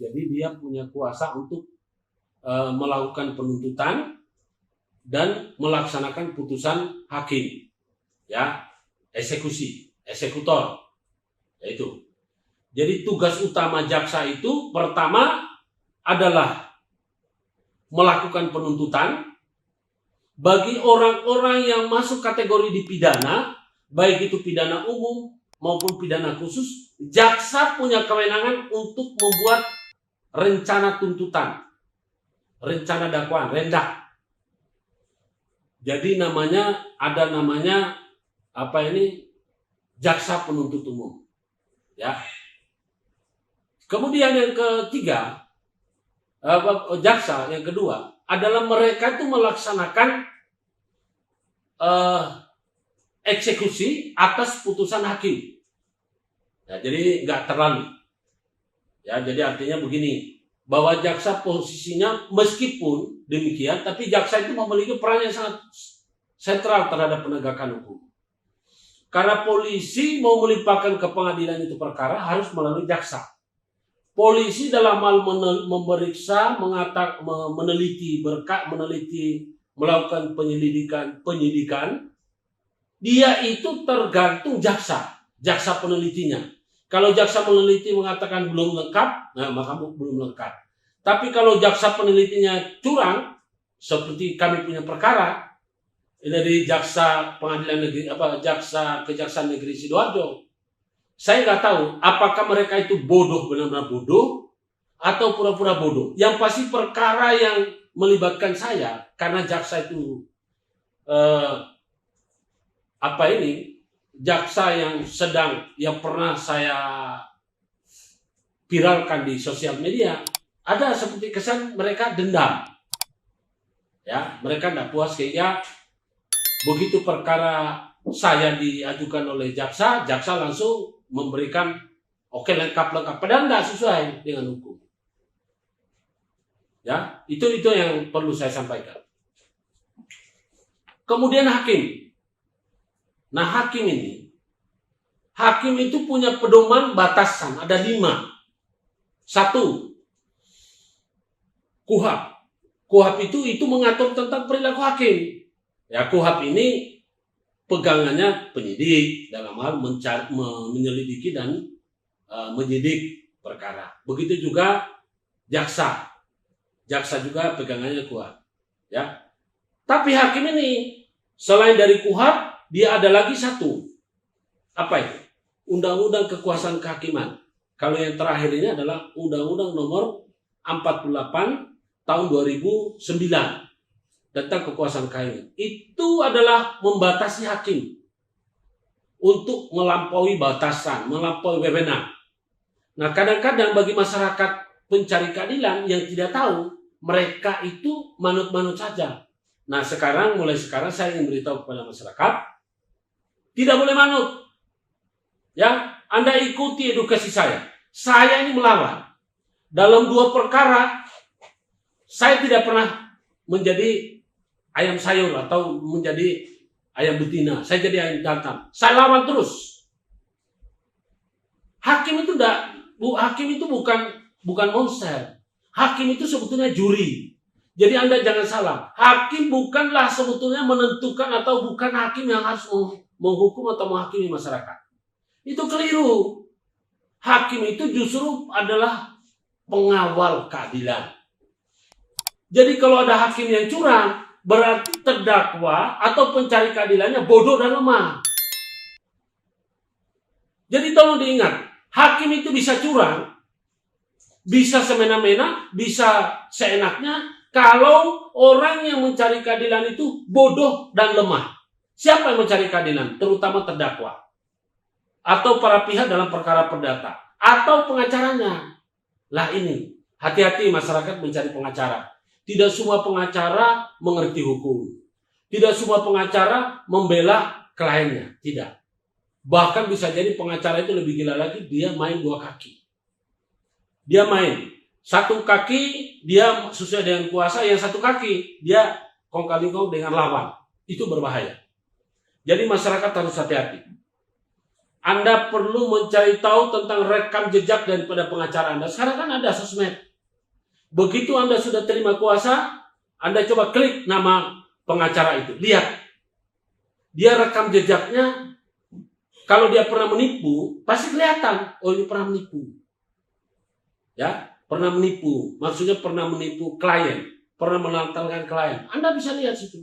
Jadi dia punya kuasa untuk melakukan penuntutan dan melaksanakan putusan hakim, ya, eksekutor, yaitu. Jadi tugas utama jaksa itu pertama adalah melakukan penuntutan bagi orang-orang yang masuk kategori dipidana, baik itu pidana umum maupun pidana khusus. Jaksa punya kewenangan untuk membuat rencana tuntutan, rencana dakwaan, rendak. Jadi ada namanya jaksa penuntut umum, ya. Kemudian yang ketiga, jaksa yang kedua adalah mereka itu melaksanakan eksekusi atas putusan hakim. Ya, jadi nggak terlalu. Ya, jadi artinya begini, bahwa jaksa posisinya meskipun demikian, tapi jaksa itu memiliki peran yang sangat sentral terhadap penegakan hukum. Karena polisi mau melimpahkan ke pengadilan itu perkara harus melalui jaksa. Polisi dalam hal memeriksa, meneliti, melakukan penyidikan, dia itu tergantung jaksa penelitinya. Kalau jaksa peneliti mengatakan belum lengkap, nah maka belum lengkap. Tapi kalau jaksa penelitinya curang, seperti kami punya perkara dari jaksa pengadilan negeri, kejaksaan negeri Sidoarjo, saya nggak tahu apakah mereka itu bodoh, benar-benar bodoh, atau pura-pura bodoh. Yang pasti perkara yang melibatkan saya, karena jaksa itu jaksa yang pernah saya viralkan di sosial media, ada seperti kesan mereka dendam, ya, mereka tidak puas sehingga begitu perkara saya diajukan oleh jaksa langsung memberikan oke, lengkap, padahal tidak sesuai dengan hukum. Ya, itu yang perlu saya sampaikan. Kemudian hakim. Nah, hakim itu punya pedoman batasan, ada 5. 1, KUHP. KUHP itu mengatur tentang perilaku hakim. Ya, KUHP ini pegangannya penyidik dalam hal menyelidiki dan menyidik perkara. Begitu juga jaksa. Jaksa juga pegangannya KUHP. Ya. Tapi hakim ini selain dari KUHP, dia ada lagi 1. Apa itu? Undang-Undang Kekuasaan Kehakiman. Kalau yang terakhir ini adalah Undang-Undang Nomor 48 tahun 2009 tentang kekuasaan kehakiman. Itu adalah membatasi hakim untuk melampaui batasan, melampaui wewenang. Nah, kadang-kadang bagi masyarakat pencari keadilan yang tidak tahu, mereka itu manut-manut saja. Nah, mulai sekarang saya ingin beritahu kepada masyarakat, tidak boleh manut. Ya, Anda ikuti edukasi saya. Saya ini melawan. Dalam 2 perkara, saya tidak pernah menjadi ayam sayur atau menjadi ayam betina. Saya jadi ayam jantan. Saya lawan terus. Hakim itu bukan monster. Hakim itu sebetulnya juri. Jadi Anda jangan salah. Hakim bukanlah sebetulnya menentukan atau bukan hakim yang harus menghukum atau menghakimi masyarakat. Itu keliru. Hakim itu justru adalah pengawal keadilan. Jadi kalau ada hakim yang curang, berarti terdakwa atau pencari keadilannya bodoh dan lemah. Jadi tolong diingat, hakim itu bisa curang, bisa semena-mena, bisa seenaknya, kalau orang yang mencari keadilan itu bodoh dan lemah. Siapa yang mencari keadilan? Terutama terdakwa. Atau para pihak dalam perkara perdata. Atau pengacaranya. Lah ini, hati-hati masyarakat mencari pengacara. Tidak semua pengacara mengerti hukum. Tidak semua pengacara membela kliennya. Tidak. Bahkan bisa jadi pengacara itu lebih gila lagi, dia main 2 kaki. Dia main. 1 kaki, dia sesuai dengan kuasa. Yang 1 kaki, dia kong-kali-kong dengan lawan. Itu berbahaya. Jadi masyarakat harus hati-hati. Anda perlu mencari tahu tentang rekam jejak daripada pengacara Anda. Sekarang kan ada sosmed. Begitu Anda sudah terima kuasa, Anda coba klik nama pengacara itu. Lihat. Dia rekam jejaknya. Kalau dia pernah menipu, pasti kelihatan. Oh, ini pernah menipu. Ya, pernah menipu. Maksudnya pernah menipu klien. Pernah menantangkan klien. Anda bisa lihat situ.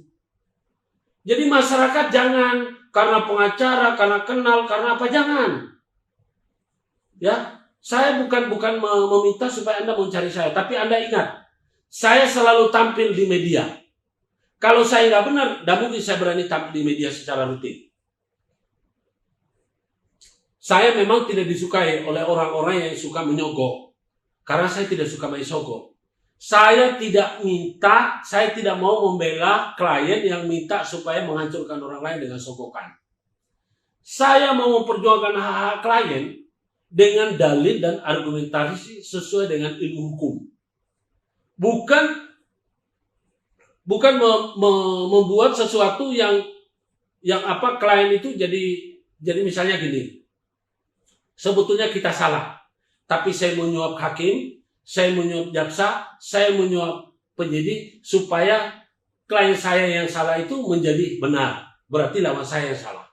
Jadi masyarakat jangan karena pengacara, karena kenal, karena apa, jangan. Ya, saya bukan meminta supaya Anda mencari saya, tapi Anda ingat, saya selalu tampil di media. Kalau saya nggak benar, tidak mungkin saya berani tampil di media secara rutin. Saya memang tidak disukai oleh orang-orang yang suka menyogok, karena saya tidak suka main sogok. Saya tidak mau membela klien yang minta supaya menghancurkan orang lain dengan sogokan. Saya mau memperjuangkan hak-hak klien dengan dalil dan argumentasi sesuai dengan ilmu hukum. Bukan membuat sesuatu yang klien itu jadi misalnya gini. Sebetulnya kita salah, tapi saya menyuap hakim, saya menyuap jaksa, saya menyuap penyidik supaya klien saya yang salah itu menjadi benar. Berarti lawan saya yang salah.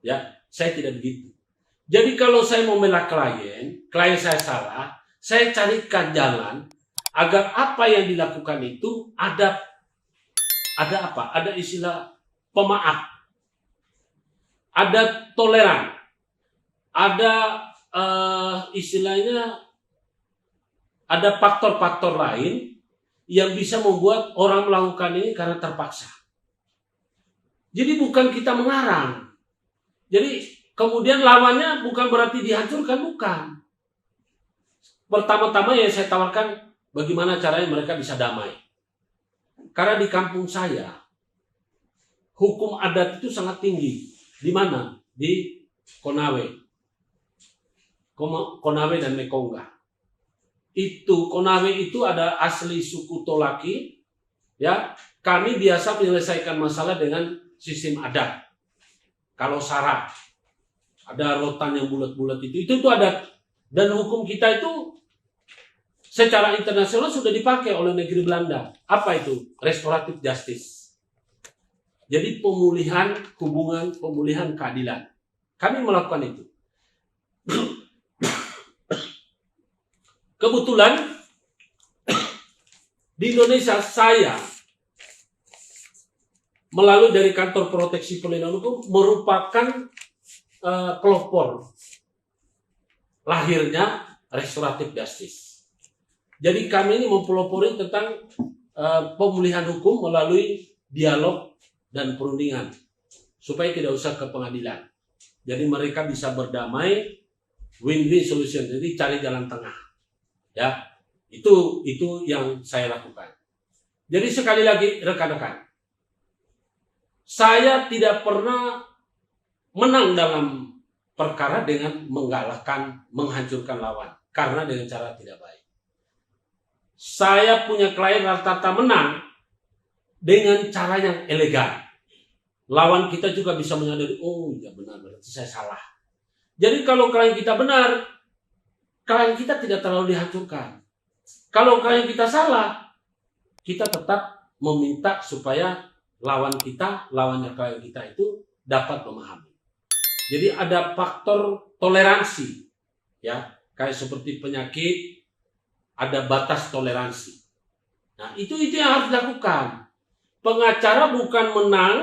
Ya, saya tidak begitu. Jadi kalau saya membela klien saya salah, saya carikan jalan agar apa yang dilakukan itu ada apa? Ada istilah pemaaf, ada toleran, ada istilahnya ada faktor-faktor lain yang bisa membuat orang melakukan ini karena terpaksa. Jadi bukan kita mengarang. Jadi kemudian lawannya bukan berarti dihancurkan, bukan. Pertama-tama yang saya tawarkan bagaimana caranya mereka bisa damai. Karena di kampung saya, hukum adat itu sangat tinggi. Di mana? Di Konawe dan Mekongga. Konawe itu ada asli suku Tolaki. Ya, kami biasa menyelesaikan masalah dengan sistem adat. Kalau syarat, ada rotan yang bulat-bulat itu ada. Dan hukum kita itu secara internasional sudah dipakai oleh negeri Belanda. Apa itu? Restoratif justice. Jadi pemulihan hubungan, pemulihan keadilan. Kami melakukan itu. Kebetulan di Indonesia saya melalui dari kantor proteksi perlindungan hukum merupakan pelopor lahirnya restoratif justice. Jadi kami ini mempelopori tentang pemulihan hukum melalui dialog dan perundingan supaya tidak usah ke pengadilan. Jadi mereka bisa berdamai, win-win solution. Jadi cari jalan tengah. Ya, itu yang saya lakukan. Jadi sekali lagi rekan-rekan, saya tidak pernah menang dalam perkara dengan menghancurkan lawan karena dengan cara tidak baik. Saya punya klien rata-rata menang dengan cara yang elegan. Lawan kita juga bisa menyadari, oh ya benar, berarti saya salah. Jadi kalau klien kita benar, klien kita tidak terlalu dihancurkan. Kalau klien kita salah, kita tetap meminta supaya lawannya klien kita itu dapat memahami. Jadi ada faktor toleransi, ya, kayak seperti penyakit, ada batas toleransi. Nah, itu yang harus dilakukan. Pengacara bukan menang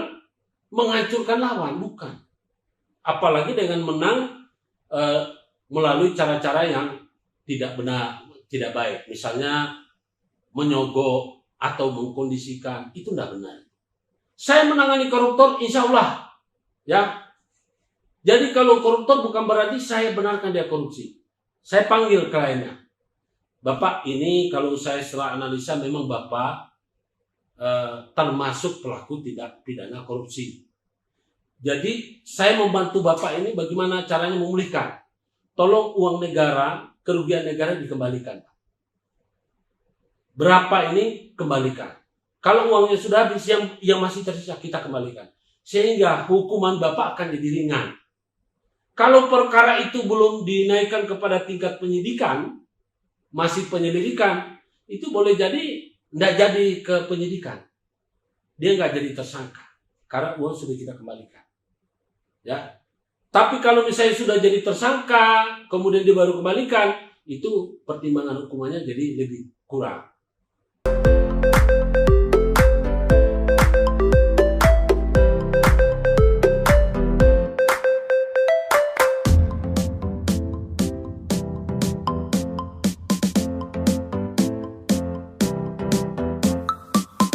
menghancurkan lawan, bukan. Apalagi dengan menang melalui cara-cara yang tidak benar, tidak baik. Misalnya menyogok atau mengkondisikan, itu tidak benar. Saya menangani koruptor, insya Allah. Ya. Jadi kalau koruptor bukan berarti saya benarkan dia korupsi. Saya panggil kliennya. Bapak, ini kalau saya setelah analisa memang Bapak termasuk pelaku tindak pidana korupsi. Jadi saya membantu Bapak ini bagaimana caranya memulihkan. Tolong uang negara, kerugian negara dikembalikan. Berapa ini kembalikan. Kalau uangnya sudah habis, yang masih tersisa kita kembalikan. Sehingga hukuman Bapak akan jadi ringan. Kalau perkara itu belum dinaikkan kepada tingkat penyidikan, masih penyelidikan, itu boleh jadi tidak jadi ke penyidikan. Dia nggak jadi tersangka karena uang sudah kita kembalikan. Ya. Tapi kalau misalnya sudah jadi tersangka, kemudian dia baru kembalikan, itu pertimbangan hukumannya jadi lebih kurang.